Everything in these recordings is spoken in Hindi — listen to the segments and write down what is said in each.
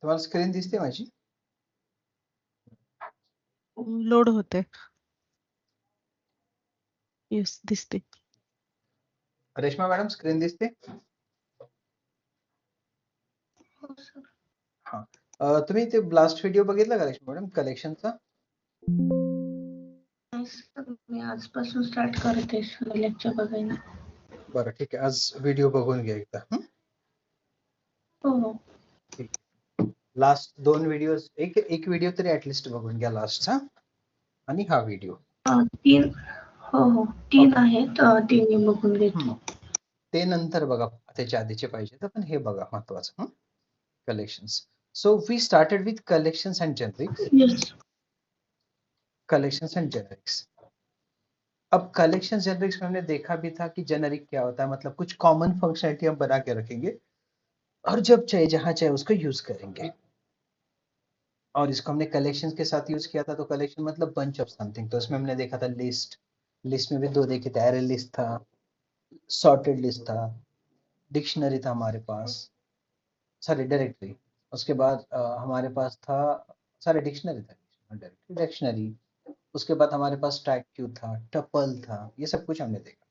तुम्हाला स्क्रीन दिसते माझी? लोड होते. येस दिसते. रेश्मा मॅडम स्क्रीन दिसते? हो सर. हा. तुम्ही ते ब्लास्ट व्हिडिओ बघितला का रेश्मा मॅडम कलेक्शनचा? नाही सर, मी आजपासून स्टार्ट करते लेक्चर बघायला. बरं ठीक आहे, आज व्हिडिओ बघून घ्या एकदा. हो हो. ठीक आहे. लास्ट 2 व्हिडिओ, एक व्हिडिओ तरी ऍटलिस्ट बघून घ्या लास्टचा, आणि हा व्हिडिओ. 3 हो हो 3 आहेत, 3 मी बघून घेतो. ते नंतर बघा, त्याच्या आधीचे पाहिजे तर, पण हे बघा महत्वाचं. Collections. So we started with collections and generics. Yes. Collections and generics. अब कलेक्शन जेनरिक्स में हमने देखा भी था कि जेनरिक क्या होता है, मतलब कुछ कॉमन फंक्शनलिटी हम बना के रखेंगे और जब चाहे जहां चाहे उसको यूज करेंगे। और इसको हमने कलेक्शन के साथ यूज किया था, तो कलेक्शन मतलब बंच ऑफ समथिंग। तो इसमें हमने देखा था लिस्ट, लिस्ट में भी 2 देखे थे, एरे लिस्ट था, सॉर्टेड लिस्ट था, डिक्शनरी था हमारे पास, सॉरी डायरेक्टरी। उसके बाद हमारे पास था, सॉरी डिक्शनरी था, डिक्शनरी। उसके बाद हमारे पास ट्रैक क्यू था, टपल था, ये सब कुछ हमने देखा।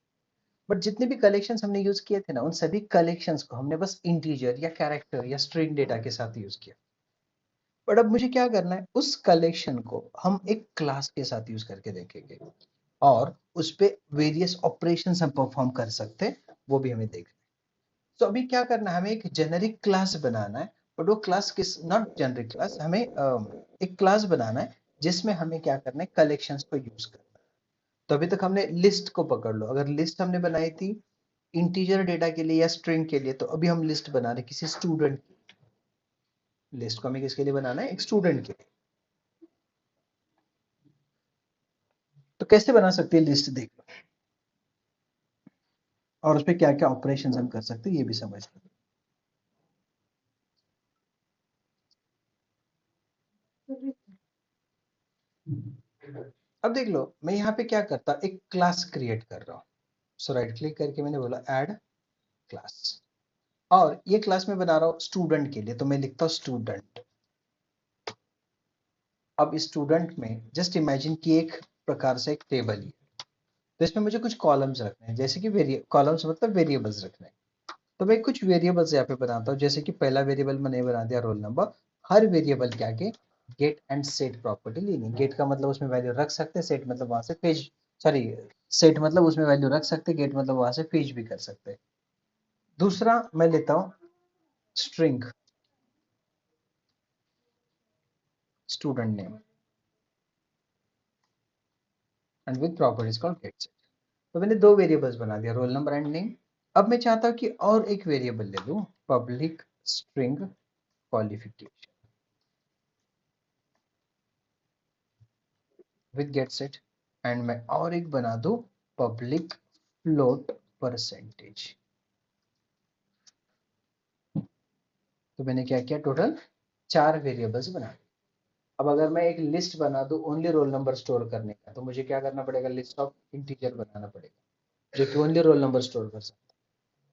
बट जितने भी कलेक्शंस हमने यूज किए थे ना, उन सभी कलेक्शंस को हमने बस इंटीजर या कैरेक्टर या स्ट्रिंग डेटा के साथ यूज किया। बट अब मुझे क्या करना है, उस कलेक्शन को हम एक क्लास के साथ यूज करके देखेंगे और उस पे वेरियस ऑपरेशंस हम परफॉर्म कर सकते हैं, वो भी हमें देखना है। तो अभी क्या करना है, हमें एक जेनरिक क्लास बनाना है, बट वो क्लास किस, नॉट जेनरिक क्लास, हमें एक क्लास बनाना है जिसमें हमें क्या करना है, कलेक्शंस को यूज करना है। तो अभी तक हमने लिस्ट को पकड़ लो, अगर लिस्ट हमने बनाई थी इंटीजर डेटा के लिए या स्ट्रिंग के लिए, तो अभी हम लिस्ट बना रहे किसी स्टूडेंट की। लिस्ट को हमें किसके लिए बनाना है, एक स्टूडेंट के लिए। तो कैसे बना सकते हैं लिस्ट, देख लो, और उस पर क्या क्या ऑपरेशंस हम कर सकते हैं ये भी समझ लो। अब देख लो, मैं यहाँ पे क्या करता हूँ, एक क्लास क्रिएट कर रहा हूँ। सो राइट क्लिक करके मैंने बोला ऐड क्लास, और ये क्लास में बना रहा हूँ स्टूडेंट के लिए, तो मैं लिखता हूँ स्टूडेंट। अब स्टूडेंट में जस्ट इमेजिन कि एक प्रकार से एक टेबल ही, तो इसमें मुझे कुछ कॉलम्स रखने हैं, जैसे कि कॉलम्स मतलब वेरिएबल्स रखने हैं। तो मैं कुछ वेरिएबल्स यहाँ पे बनाता हूँ, जैसे कि पहला वेरिएबल मैंने बना दिया रोल नंबर। हर वेरिएबल के आगे गेट एंड सेट प्रॉपर्टी लेनी। गेट का मतलब उसमें वैल्यू रख सकते हैं, सेट मतलब वहां से पेज, सॉरी, सेट मतलब उसमें वैल्यू रख सकते हैं, गेट मतलब वहां से पेज भी कर सकते हैं। दूसरा मैं लेता हूँ string, student name and with properties called get set. तो मैंने 2 वेरिएबल्स बना दिया, रोल नंबर एंड नेम। अब मैं चाहता हूँ कि और एक वेरिएबल ले लूँ, public string qualification with get set, and मैं और एक बना दूं पब्लिक फ्लोट परसेंटेज। तो मैंने क्या किया, टोटल 4 वेरिएबल्स बना दिए। अब अगर मैं एक लिस्ट बना दूं ओनली रोल नंबर स्टोर करने का, तो मुझे क्या करना पड़ेगा, लिस्ट ऑफ इंटीजर बनाना पड़ेगा जो कि ओनली रोल नंबर स्टोर कर सकता है।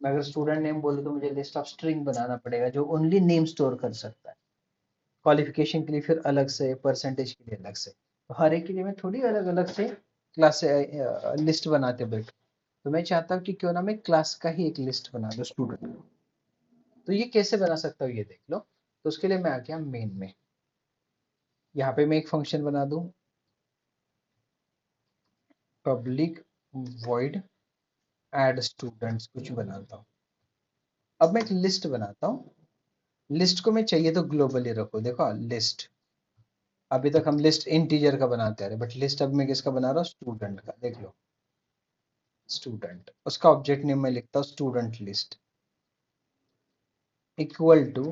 मैं अगर स्टूडेंट नेम बोलूं तो मुझे लिस्ट ऑफ स्ट्रिंग बनाना पड़ेगा जो ओनली नेम स्टोर कर सकता है। क्वालिफिकेशन के लिए फिर अलग से, परसेंटेज के लिए अलग से, तो हर एक के लिए मैं थोड़ी अलग अलग से क्लास लिस्ट बनाते बैठूं। तो मैं चाहता हूँ कि क्यों ना मैं क्लास का ही एक लिस्ट बना दूं स्टूडेंट। तो ये कैसे बना सकता हूँ ये देख लो। तो उसके लिए मैं आ गया मेन में, यहाँ पे मैं एक फंक्शन बना दूं पब्लिक वॉइड एड स्टूडेंट्स, कुछ बनाता हूँ। अब मैं एक लिस्ट बनाता हूँ, लिस्ट को मैं चाहिए तो ग्लोबली रखो, देखो लिस्ट। अभी तक हम लिस्ट इंटीजर का बनाते आ रहे, बट लिस्ट अब मैं किसका बना रहा हूँ, स्टूडेंट का। देख लो स्टूडेंट, उसका ऑब्जेक्ट नेम मैं लिखता हूँ student list equal to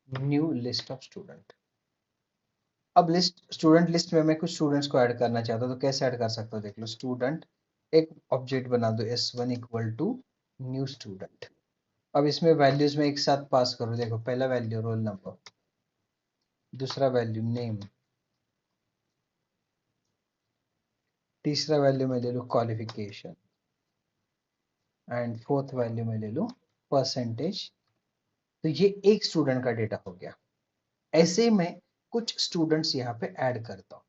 new list of student. अब लिस्ट, स्टूडेंट लिस्ट में मैं कुछ स्टूडेंट्स को ऐड करना चाहता हूँ, तो कैसे ऐड कर सकता हूँ, देख लो स्टूडेंट, एक ऑब्जेक्ट बना दो s1 equal to new student. अब इसमें वैल्यूज में एक साथ पास करो, देखो पहला वैल्यू रोल नंबर, दूसरा वैल्यू नेम, तीसरा वैल्यू मैं ले लूँ क्वालिफिकेशन, एंड फोर्थ वैल्यू में ले लूँ परसेंटेज। तो ये एक स्टूडेंट का डेटा हो गया। ऐसे में कुछ स्टूडेंट्स यहाँ पे ऐड करता हूँ।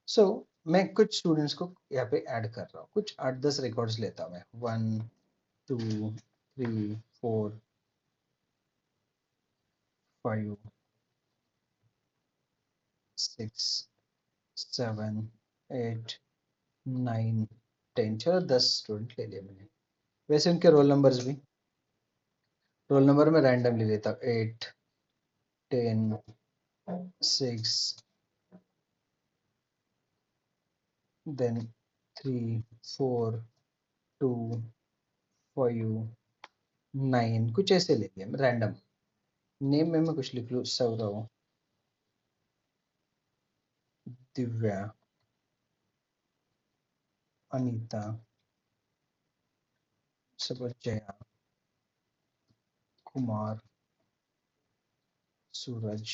सो मैं कुछ स्टूडेंट्स को यहाँ पे ऐड कर रहा हूँ, कुछ 8-10 रिकॉर्ड्स लेता हूँ मैं, 1 2 3 4 5 6 7 8 9 10, चलो 10 स्टूडेंट ले लिए मैंने। वैसे उनके रोल नंबर्स भी, रोल नंबर में रैंडम ले लेता हूँ, 8 10 6 देन 3 4 2 5 9, कुछ ऐसे ले लिया मैं रैंडम। नेम में मैं कुछ लिख लूँ, सौरव, दिव्या, अनीता, सपोज जया, कुमार, सूरज,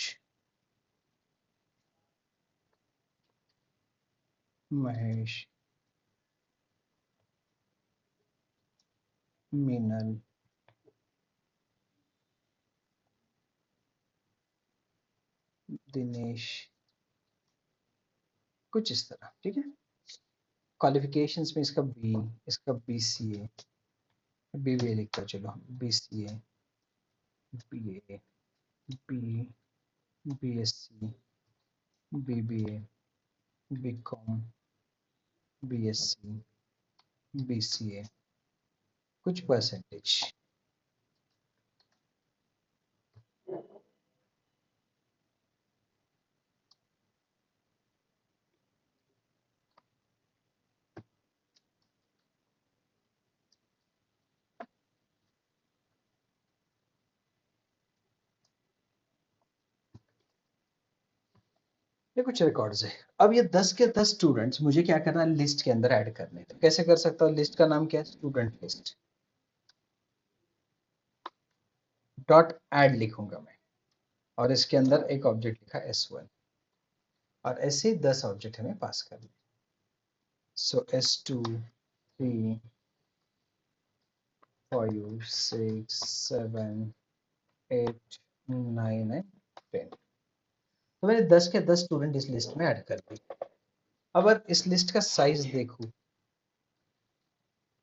महेश, मीनल, दिनेश, कुछ इस तरह। ठीक है, क्वालिफिकेशंस में इसका बी, इसका बीसीए, बीबीए लिखता, चलो BCA, BA, B, BSc, BBA, BCom, BSc, BCA, कुछ परसेंटेज। ये कुछ रिकॉर्ड्स है। अब ये 10 के 10 स्टूडेंट्स मुझे क्या करना है, लिस्ट के अंदर ऐड करने हैं। कैसे कर सकता हूँ, लिस्ट का नाम क्या है, स्टूडेंट लिस्ट डॉट ऐड लिखूंगा मैं, और इसके अंदर एक ऑब्जेक्ट लिखा S1, और ऐसे 10 ऑब्जेक्ट हमें पास करने। सो S2 3 5 6 7 8 9 एंड 10। तो मैंने 10 के 10 स्टूडेंट इस लिस्ट में ऐड कर दिए। अब इस लिस्ट का साइज देखूं,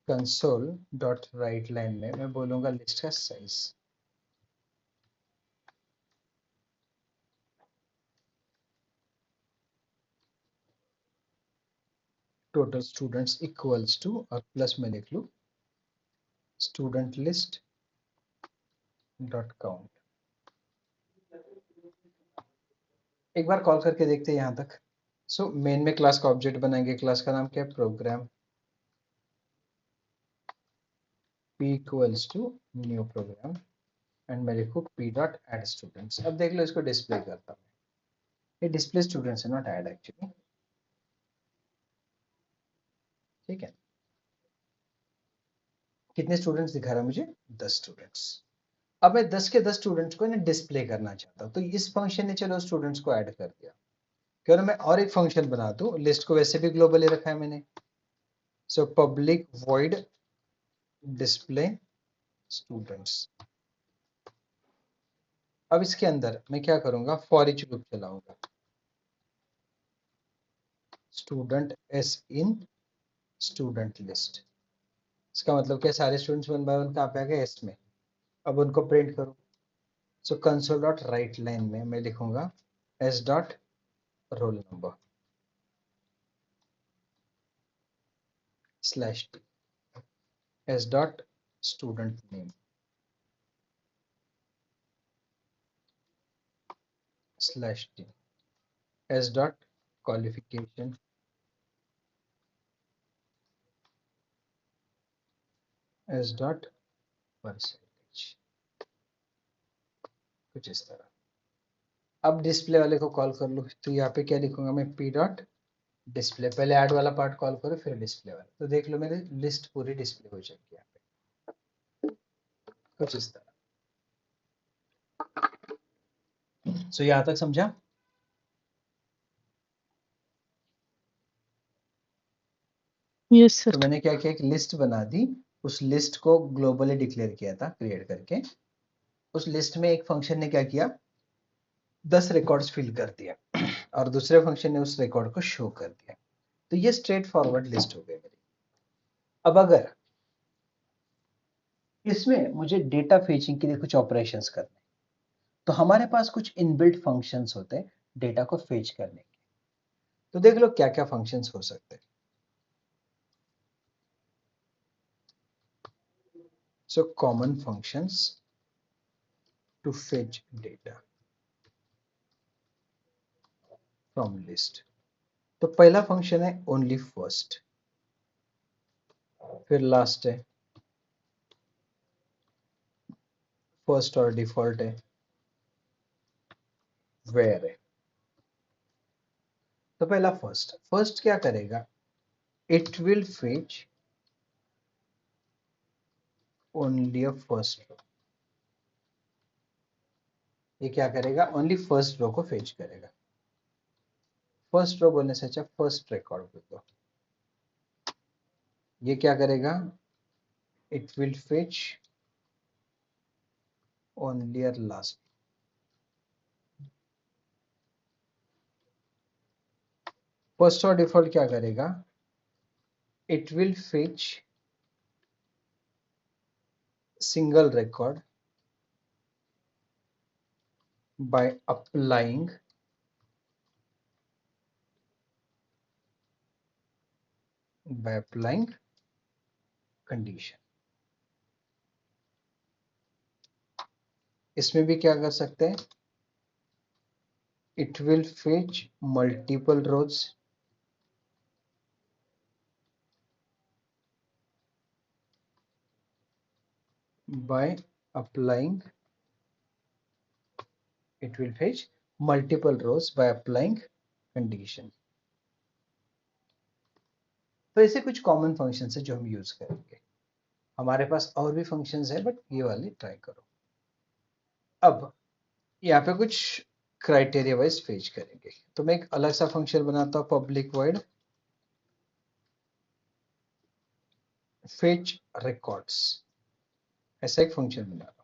कंसोल डॉट राइट लाइन में मैं बोलूंगा लिस्ट का size, total students equals to, और प्लस में लिख लूं स्टूडेंट लिस्ट डॉट काउंट। एक बार कॉल करके देखते हैं यहां तक। सो मेन में क्लास का ऑब्जेक्ट बनाएंगे, क्लास का नाम क्या है, program, p equals to new program, and मैं लिखूं p डॉट ऐड स्टूडेंट्स। अब देख लो, इसको डिस्प्ले करता हूं, ये डिस्प्ले स्टूडेंट्स है, नॉट ऐड एक्चुअली। ठीक है, कितने स्टूडेंट्स दिखा रहा है मुझे, 10 स्टूडेंट्स। अब मैं 10 के 10 स्टूडेंट्स को ना डिस्प्ले करना चाहता हूँ, तो इस फंक्शन ने चलो स्टूडेंट्स को ऐड कर दिया। क्यों ना मैं और एक फंक्शन बना दूं, लिस्ट को वैसे भी ग्लोबली रखा है मैंने। So public void display students. अब इसके अंदर मैं क्या करूंगा, फॉर ईच लूप चलाऊंगा, स्टूडेंट एस इन स्टूडेंट लिस्ट। इसका मतलब क्या, सारे स्टूडेंट्स वन बाय वन कहाँ पे आ गए, एस में। अब उनको प्रिंट करूं, सो कंसोल डॉट राइट लाइन में मैं लिखूंगा S dot roll number slash T, S dot student name slash T, S dot qualification S dot percentage, कुछ इस तरह। अब डिस्प्ले वाले को कॉल कर लो, तो यहाँ पे क्या लिखूंगा मैं, पी डॉट डिस्प्ले, पहले ऐड वाला पार्ट कॉल करो फिर डिस्प्ले वाला। तो देख लो मेरी लिस्ट पूरी डिस्प्ले हो जाएगी यहाँ पे, कुछ इस तरह। सो यहाँ तक समझा। Yes sir. तो मैंने क्या किया, एक लिस्ट बना दी, उस लिस्ट को ग्लोबली डिक्लेयर किया था क्रिएट करके। उस लिस्ट में एक फंक्शन ने क्या किया, 10 रिकॉर्ड्स फिल कर दिया और दूसरे फंक्शन ने उस रिकॉर्ड को शो कर दिया। तो ये स्ट्रेट फॉरवर्ड लिस्ट हो गई मेरी। अब अगर इसमें मुझे डेटा फेचिंग के लिए कुछ ऑपरेशंस करने, तो हमारे पास कुछ इनबिल्ट फंक्शंस होते हैं डेटा को फेच करने के। तो देख लो क्या क्या फंक्शंस हो सकते हैं। So common functions to fetch data from list. तो पहला फंक्शन है ओनली फर्स्ट, फिर लास्ट है, फर्स्ट और डिफॉल्ट है, वेयर है। तो पहला फर्स्ट, फर्स्ट क्या करेगा, it will fetch only a first row. ये क्या करेगा, ओनली फर्स्ट रो को फेच करेगा। फर्स्ट रो बोलने से अच्छा फर्स्ट रिकॉर्ड बोल दो। ये क्या करेगा, it will fetch only a last. First और डिफॉल्ट क्या करेगा, it will fetch single record by applying condition. इसमें भी क्या कर सकते हैं, it will fetch multiple rows by applying it will fetch multiple rows by applying condition। तो ऐसे कुछ कॉमन फंक्शन है जो हम यूज करेंगे। हमारे पास और भी फंक्शंस है बट ये वाले ट्राई करो। अब यहाँ पे कुछ क्राइटेरिया वाइज फेच करेंगे। तो मैं एक अलग सा फंक्शन बनाता हूँ, पब्लिक वॉइड फेच रिकॉर्ड्स, ऐसा एक फंक्शन बना रहा हूँ।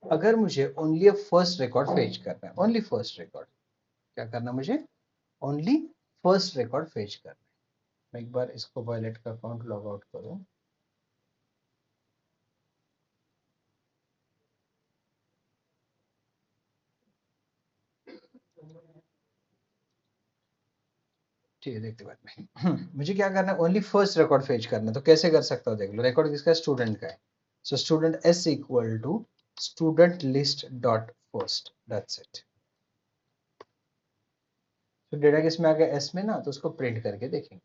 अगर मुझे ओनली फर्स्ट रिकॉर्ड फेच करना है, ओनली फर्स्ट रिकॉर्ड, क्या करना मुझे, ओनली फर्स्ट रिकॉर्ड फेच करना है। मैं एक बार इसको वॉयलेट का अकाउंट लॉग आउट करूं। ठीक है, देखते बाद में मुझे क्या करना है, ओनली फर्स्ट रिकॉर्ड फेच करना है। तो कैसे कर सकता हूँ, देख लो। रिकॉर्ड किसका है, स्टूडेंट का है। सो student s equal to student list dot first, that's it. तो डेटा किस में आ गया, एस में ना, तो उसको प्रिंट करके देखेंगे।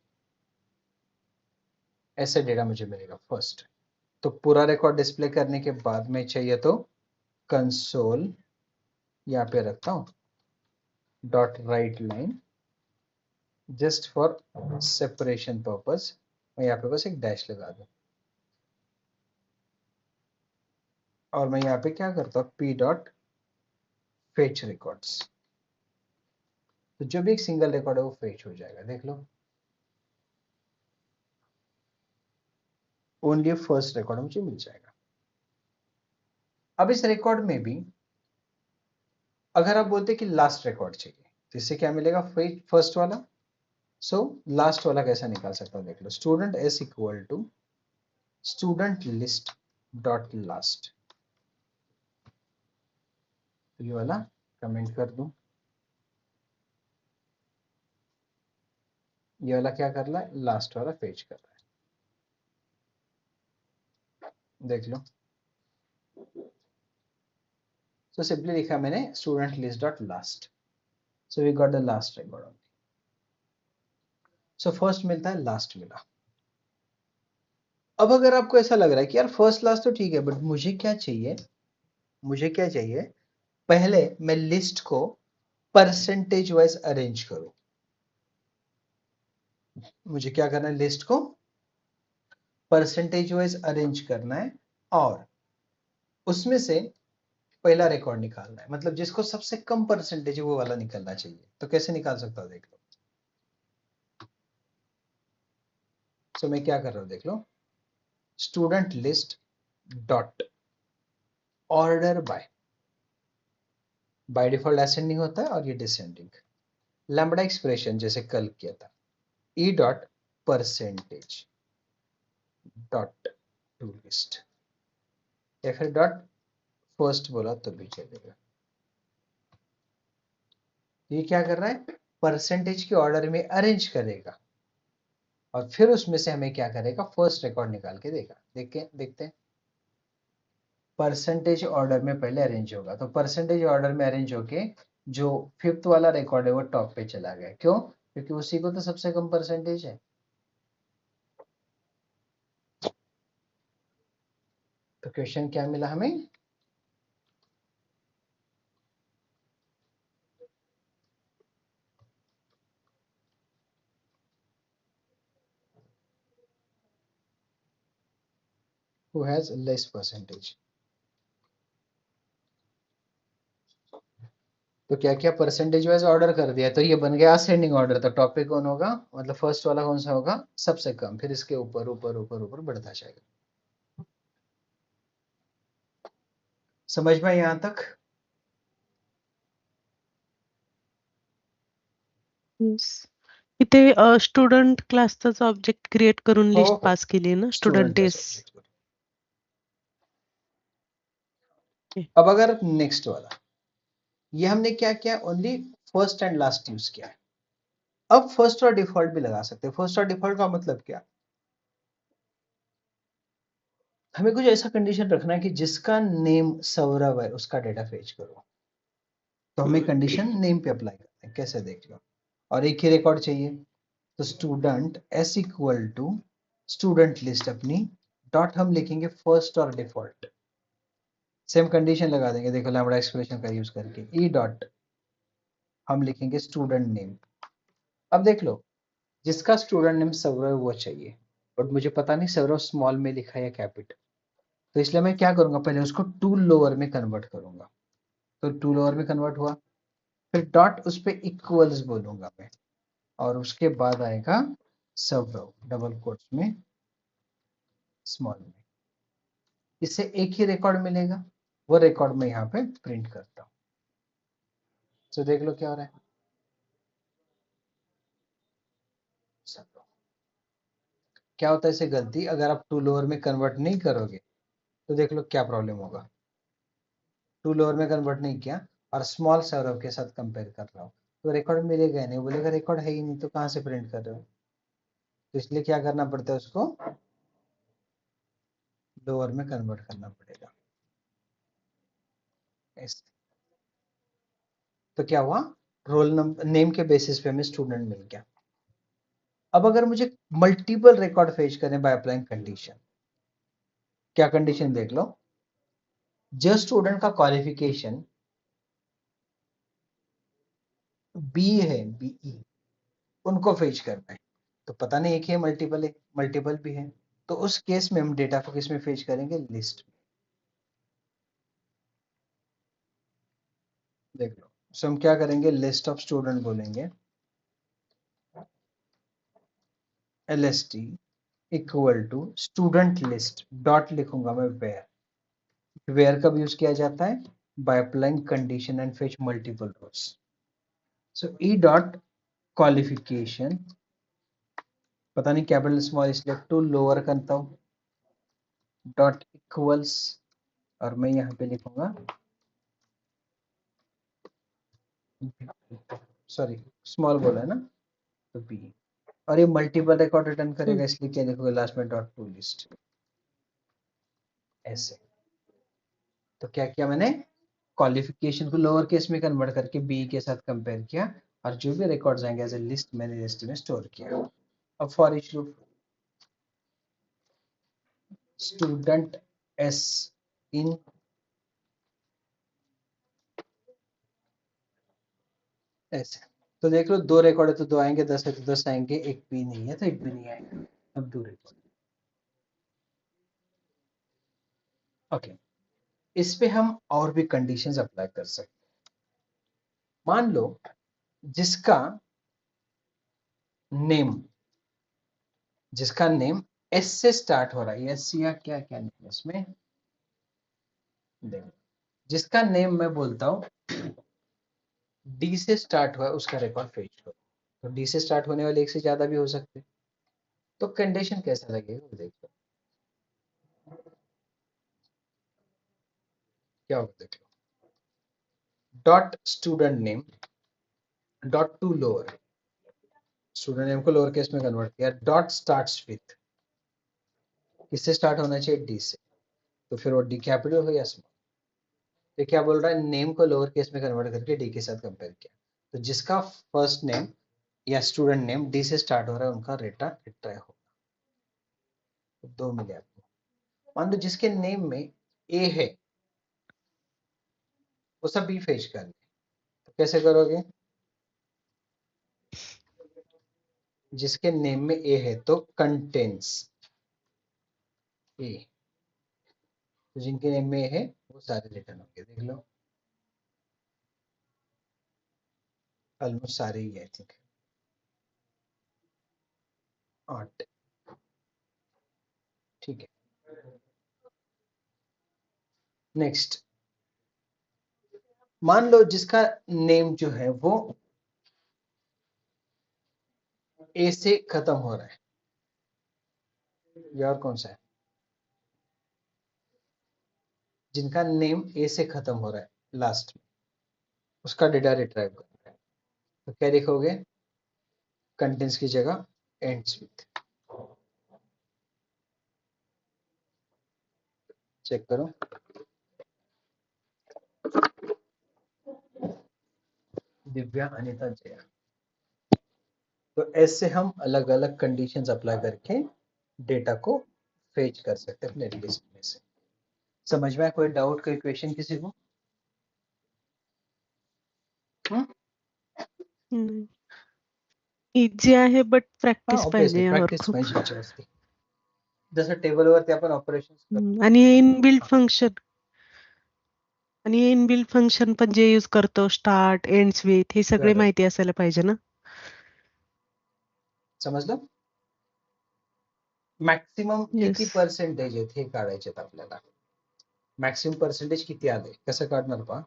ऐसे डेटा मुझे मिलेगा फर्स्ट। तो पूरा रिकॉर्ड डिस्प्ले करने के बाद में चाहिए तो कंसोल यहाँ पे रखता हूँ dot right line, just for separation purpose मैं यहाँ पे बस एक डैश लगा दूं। और मैं यहाँ पे क्या करता हूँ, पी डॉट फेच रिकॉर्ड्स। तो जो भी एक सिंगल रिकॉर्ड है वो फेच हो जाएगा, देख लो। ओनली फर्स्ट रिकॉर्ड मुझे मिल जाएगा। अब इस रिकॉर्ड में भी अगर आप बोलते कि लास्ट रिकॉर्ड चाहिए, तो इससे क्या मिलेगा, फर्स्ट वाला। सो लास्ट वाला कैसा निकाल सकता हूँ, देख लो। Student s equal to student list dot last. तो ये वाला कमेंट कर दूं, ये वाला क्या कर रहा है, लास्ट वाला फेच कर रहा है, देख लो। सो सिंपली लिखा मैंने student list dot last. So we got the last record only. So first मिलता है, लास्ट मिला। अब अगर आपको ऐसा लग रहा है कि यार फर्स्ट लास्ट तो ठीक है, बट मुझे क्या चाहिए, मुझे क्या चाहिए, पहले मैं लिस्ट को परसेंटेज वाइज अरेंज करूं। मुझे क्या करना है, लिस्ट को परसेंटेज वाइज अरेंज करना है और उसमें से पहला रिकॉर्ड निकालना है। मतलब जिसको सबसे कम परसेंटेज है वो वाला निकलना चाहिए। तो कैसे निकाल सकता हूं, देख लो। तो मैं क्या कर रहा हूं, देख लो। Student list dot order by, by default ascending होता है और ये डिसेंडिंग। लैम्ब्डा एक्सप्रेशन जैसे कल किया था, E dot percentage dot to list, या फिर डॉट फर्स्ट बोला तो भी चलेगा। ये क्या कर रहा है, परसेंटेज के ऑर्डर में अरेंज करेगा और फिर उसमें से हमें क्या करेगा, फर्स्ट रिकॉर्ड निकाल के देगा। देखते हैं, परसेंटेज ऑर्डर में पहले अरेंज होगा, तो परसेंटेज ऑर्डर में अरेंज होके जो फिफ्थ वाला रिकॉर्ड है वो टॉप पे चला गया। क्यों? क्योंकि उसी को तो सबसे कम परसेंटेज है। तो क्वेश्चन क्या मिला हमें, who has less percentage। तो क्या क्या परसेंटेज वाइज ऑर्डर कर दिया, तो ये बन गया असेंडिंग ऑर्डर। तो टॉप पे कौन होगा, मतलब फर्स्ट वाला कौन सा होगा, सबसे कम, फिर इसके ऊपर ऊपर ऊपर ऊपर बढ़ता जाएगा। समझ में यहां तक? येस. इथे स्टुडंट क्लासचाच ऑब्जेक्ट क्रिएट करून हो लिस्ट हो, पास केली ना, स्टुडंट स्टूडेंट डेज. सब्जेक्ट। अब अगर नेक्स्ट वाला, ये हमने क्या किया, only first and last use किया है। अब फर्स्ट और डिफॉल्ट भी लगा सकते हैं। फर्स्ट और डिफॉल्ट का मतलब क्या, हमें कुछ ऐसा कंडीशन रखना है कि जिसका नेम सौरभ है उसका डेटा फेच करो। तो हमें कंडीशन नेम पे अप्लाई करते हैं, कैसे देख लो। और एक ही रिकॉर्ड चाहिए, तो student s equal to student list अपनी डॉट हम लिखेंगे फर्स्ट और डिफॉल्ट। सेम कंडीशन लगा देंगे, देखो लैम्ब्डा एक्सप्रेशन का यूज करके, ई डॉट हम लिखेंगे स्टूडेंट नेम। अब देख लो, जिसका स्टूडेंट नेम सौरभ वो चाहिए, बट मुझे पता नहीं सौरभ स्मॉल में लिखा है या कैपिटल, तो इसलिए मैं क्या करूंगा, पहले उसको टू लोअर में कन्वर्ट करूंगा। तो टू लोअर में कन्वर्ट हुआ, फिर डॉट उस पर इक्वल्स बोलूंगा मैं, और उसके बाद आएगा सौरभ डबल कोट्स में स्मॉल में। इससे एक ही रिकॉर्ड मिलेगा, वो रिकॉर्ड मैं यहाँ पे प्रिंट करता हूँ। तो देख लो क्या हो रहा है, सौरभ। क्या होता है इसे गलती, अगर आप टू लोअर में कन्वर्ट नहीं करोगे तो देख लो क्या प्रॉब्लम होगा। टू लोअर में कन्वर्ट नहीं किया और स्मॉल सौरभ के साथ कंपेयर कर रहा हूँ, तो रिकॉर्ड मिलेगा नहीं, बोलेगा रिकॉर्ड है ही नहीं तो कहाँ से प्रिंट कर रहे हो। तो इसलिए क्या करना पड़ता है, उसको लोअर में कन्वर्ट करना पड़ेगा। ऐसे तो क्या हुआ, रोल नंबर नेम के बेसिस पे हमें स्टूडेंट मिल गया। अब अगर मुझे मल्टीपल रिकॉर्ड फेच करें बाय अप्लाइंग कंडीशन, क्या कंडीशन देख लो, जो स्टूडेंट का क्वालिफिकेशन बी है, बीई, उनको फेच करना है। तो पता नहीं एक है मल्टीपल है, मल्टीपल भी है, तो उस केस में हम डेटा को किस में फेच करेंगे, लिस्ट में। देख लो, सो हम क्या करेंगे, लिस्ट ऑफ स्टूडेंट बोलेंगे, lst equal to student list dot लिखूंगा मैं वेयर कब यूज किया जाता है, by applying condition and fetch multiple rows. So e dot qualification, पता नहीं कैपिटल स्मॉल इसलिए टू लोअर करता हूं, डॉट इक्वल्स, और मैं यहाँ पे लिखूंगा, सॉरी स्मॉल बोला है ना, तो बी, और ये मल्टीपल रिकॉर्ड रिटर्न करेगा इसलिए क्या लिखोगे लास्ट में, डॉट टू लिस्ट। ऐसे तो क्या किया मैंने, क्वालिफिकेशन को लोअर केस में कन्वर्ट करके बी के साथ कंपेयर किया, और जो भी रिकॉर्ड्स आएंगे एज ए लिस्ट मैंने लिस्ट में स्टोर किया। अब for each loop, student s in ऐसे, तो देख लो दो रिकॉर्ड है तो दो आएंगे, 10 है तो 10 आएंगे, एक भी नहीं है तो एक भी नहीं आएंगे। अब दो रिकॉर्ड, ओके। इस पे हम और भी कंडीशंस अप्लाई कर सकते हैं। मान लो जिसका नेम, जिसका नेम एस से स्टार्ट हो रहा है, एस या क्या क्या नेम है इसमें, देखो जिसका नेम मैं बोलता हूं डी से स्टार्ट हुआ उसका रिकॉर्ड फेच करो। तो डी से स्टार्ट होने वाले एक से ज्यादा भी हो सकते हैं। तो कंडीशन कैसा लगेगा वो देखो, क्या होगा देख लो। Dot student name dot to lower, student name को लोअर केस में कन्वर्ट किया। डॉट स्टार्ट्स विथ, किससे स्टार्ट होना चाहिए? डी से। तो फिर वो डी कैपिटल हो या स्मॉल। तो क्या बोल रहा है? नेम को लोअर केस में कन्वर्ट करके डी के साथ कंपेयर किया। तो जिसका फर्स्ट नेम या स्टूडेंट नेम डी से स्टार्ट हो रहा है उनका रेटा रिट्राई होगा। तो 2 मिले आपको। मान लो जिसके नेम में ए है वो सब बी फेच करने, तो कैसे करोगे? जिसके नेम में ए है तो कंटेंस ए, तो जिनके नेम में ए है वो सारे रिटर्न होंगे। देख लो ऑलमोस्ट सारे ही आई थिंक 8। ठीक है, नेक्स्ट। मान लो जिसका नेम जो है वो ए से खत्म हो रहा है, ये और कौन सा है? जिनका नेम ए से खत्म हो रहा है लास्ट में, उसका डेटा रिट्राइव करना है। तो क्या लिखोगे? कंटेंट्स की जगह एंड्स विथ। चेक करो, दिव्या, अनिता, जया। तो ऐसे हम अलग अलग कंडीशंस अप्लाई करके डेटा को फेच कर सकते हैं अपने लिस्ट में से। समझ में आया? कोई डाउट, कोई क्वेश्चन किसी को? इझी आहे बट हा, प्रॅक्टिस ऑब्विसली पाहिजे यावर प्रॅक्टिस खूप. पाहिजे असते. जसं टेबलवरती आपण ऑपरेशन्स करतो. आणि इनबिल्ट फंक्शन आणि इनबिल्ट फंक्शन पण जे यूज करतो स्टार्ट एंड्स विथ हे सगळे Correct. माहिती असायला पाहिजे ना. समजलं? मॅक्सिमम किती येस. पर्सेंटेज आहेत हे काढायचे आहेत आपल्याला. मॅक्सिमम पर्सेंटेज किती आले कसं काढणार पहा.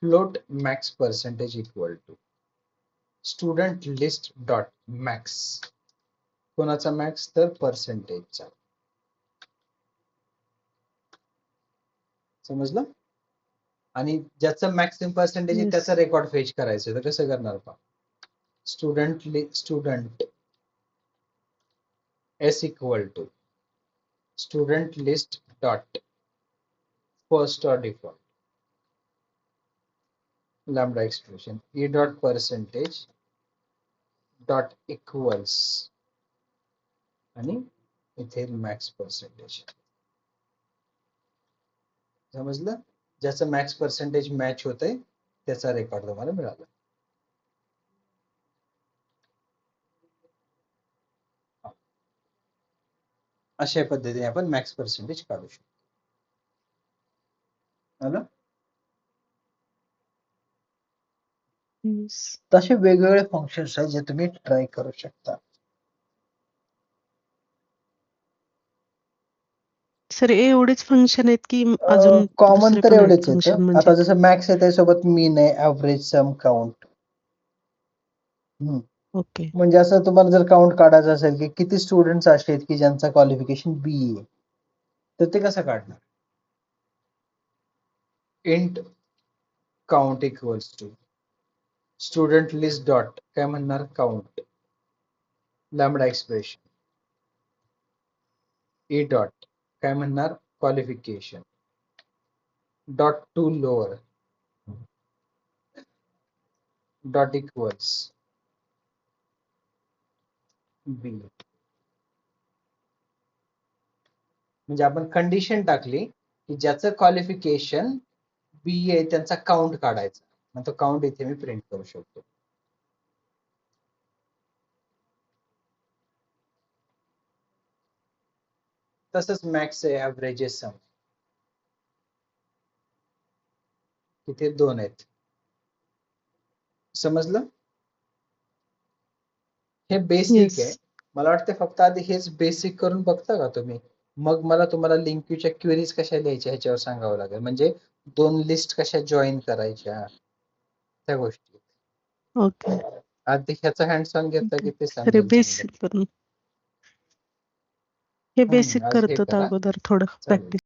Float max percentage equal to student list dot max. कोणाचा मॅक्स? तर पर्सेंटेजचा. समजलं? आणि ज्याचं मॅक्सिमम पर्सेंटेज आहे येस. त्याचा रेकॉर्ड फेच करायचं, तर कसं करणार पहा. Student s equal to student list dot first और default lambda expression e dot percentage dot equals आणि इथे मॅक्स पर्सेंटेज. समजलं? ज्याचं मॅक्स पर्सेंटेज मॅच होतंय त्याचा रेकॉर्ड तुम्हाला मिळाला. अशा पद्धतीने आपण मॅक्स पर्सेंटेज काढू शकतो. आलं? येस. तसे वेगवेगळे फंक्शन्स आहेत जे तुम्ही ट्राय करू शकता. सर एवढेच फंक्शन आहेत की अजून कॉमन दुसरे तर पण आहेत एवढेच फंक्शन आहेत. म्हणजे? आता जसं मॅक्स आहे त्यासोबत मीन आहे, ऍव्हरेज, सम, काउंट. ओके. म्हणजे असं तुम्हाला जर काउंट काढायचं असेल की किती स्टुडंट्स असे आहेत की ज्यांचा क्वालिफिकेशन बी आहे, तर ते कसं काढणार? Int count equals to student list dot काय म्हणणार? Count lambda expression e dot काय म्हणणार? Qualification dot to lower dot equals B. म्हणजे आपण कंडिशन टाकली की ज्याचं क्वालिफिकेशन बी आहे त्यांचा काउंट काढायचा. मग तो काउंट इथे मी प्रिंट करू शकतो. तसंच मॅक्स आहे, ऍव्हरेज आहे, सम. तिथे 2 आहेत. समजलं? हे बेसिक आहे. येस. मला वाटतं फक्त आधी हेच बेसिक करून बघता का तुम्ही? मग मला तुम्हाला लिंक क्यूच्या क्वेरीज कशा लिहायच्या ह्याच्यावर सांगावं लागेल. म्हणजे 2 लिस्ट कशा जॉईन करायच्या त्या गोष्टी आहेत. ओके. आधी ह्याचा हँड्स ऑन घेतला की ते अरे समजेल चांगलं. बेसिक करून हे बेसिक आज हे करतो करा अगोदर थोडं चालेल. प्रॅक्टिस.